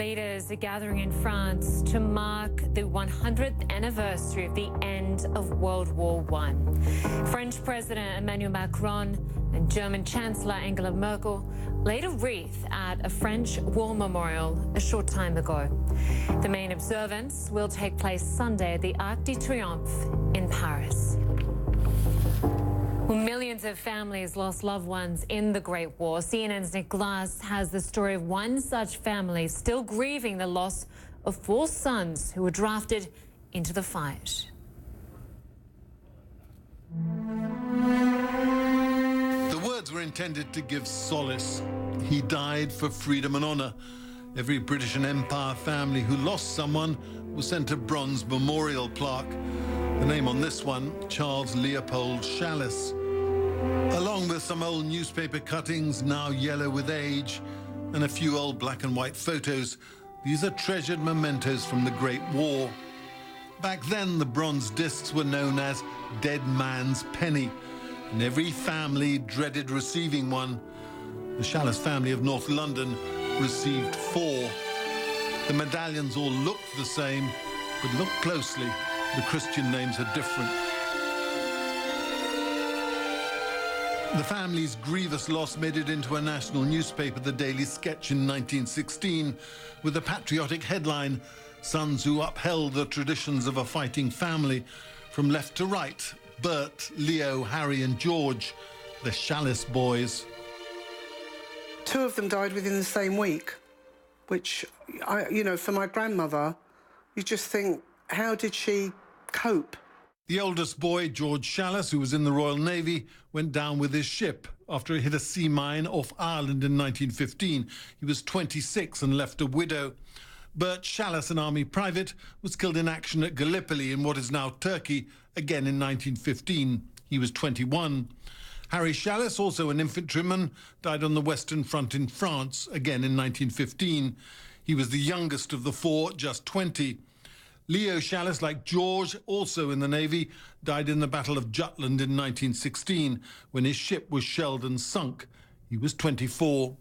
leaders are gathering in France to mark the 100th anniversary of the end of World War I. French President Emmanuel Macron and German Chancellor Angela Merkel laid a wreath at a French war memorial a short time ago. The main observance will take place Sunday at the Arc de Triomphe in Paris. Well, millions of families lost loved ones in the Great War. CNN's Nick Glass has the story of one such family still grieving the loss of 4 sons who were drafted into the fight. The words were intended to give solace. He died for freedom and honour. Every British and Empire family who lost someone was sent a bronze memorial plaque. The name on this one, Charles Leopold Challis. Along with some old newspaper cuttings, now yellow with age, and a few old black and white photos, these are treasured mementos from the Great War. Back then, the bronze discs were known as Dead Man's Penny, and every family dreaded receiving one. The Challis family of North London received 4. The medallions all looked the same, but look closely, the Christian names are different. The family's grievous loss made it into a national newspaper, the Daily Sketch, in 1916, with a patriotic headline, "Sons who upheld the traditions of a fighting family." From left to right, Bert, Leo, Harry and George, the Challis boys. 2 of them died within the same week, which, for my grandmother, you just think, how did she cope? The oldest boy, George Challis, who was in the Royal Navy, went down with his ship after it hit a sea mine off Ireland in 1915. He was 26 and left a widow. Bert Challis, an army private, was killed in action at Gallipoli in what is now Turkey, again in 1915. He was 21. Harry Challis, also an infantryman, died on the Western Front in France, again in 1915. He was the youngest of the 4, just 20. Leo Challis, like George, also in the Navy, died in the Battle of Jutland in 1916, when his ship was shelled and sunk. He was 24.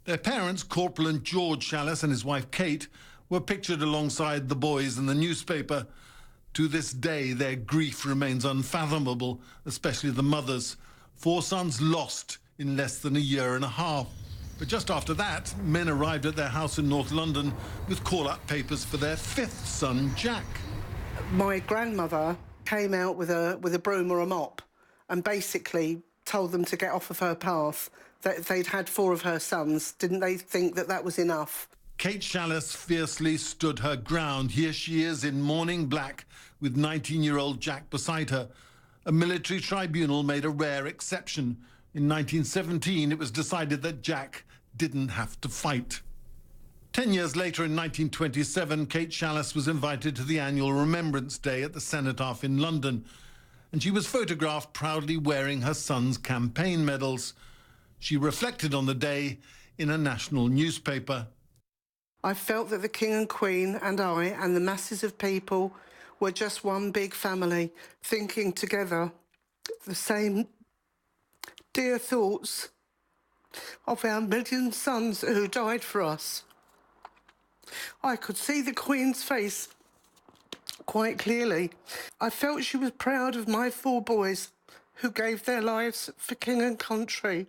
Their parents, Corporal and George Challis, and his wife Kate, were pictured alongside the boys in the newspaper. To this day, their grief remains unfathomable, especially the mothers. 4 sons lost in less than a year and a half. But just after that, men arrived at their house in North London with call-up papers for their 5th son, Jack. My grandmother came out with a broom or a mop and basically told them to get off of her path. That they'd had 4 of her sons. Didn't they think that that was enough? Kate Challis fiercely stood her ground. Here she is in mourning black with 19-year-old Jack beside her. A military tribunal made a rare exception. In 1917, it was decided that Jack didn't have to fight. 10 years later, in 1927, Kate Challis was invited to the annual Remembrance Day at the Cenotaph in London, and she was photographed proudly wearing her son's campaign medals. She reflected on the day in a national newspaper. I felt that the King and Queen and I and the masses of people were just one big family, thinking together the same dear thoughts of our million sons who died for us. I could see the Queen's face quite clearly. I felt she was proud of my 4 boys who gave their lives for king and country.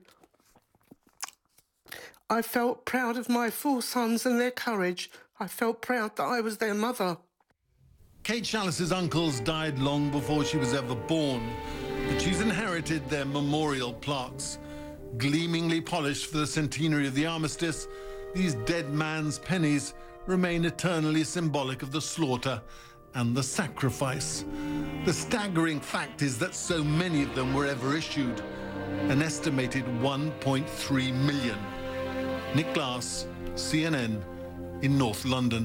I felt proud of my 4 sons and their courage. I felt proud that I was their mother. Kate Challis's uncles died long before she was ever born, but she's inherited their memorial plaques. Gleamingly polished for the centenary of the armistice, these dead man's pennies remain eternally symbolic of the slaughter and the sacrifice. The staggering fact is that so many of them were ever issued, an estimated 1.3 million. Nick Glass, CNN, in North London.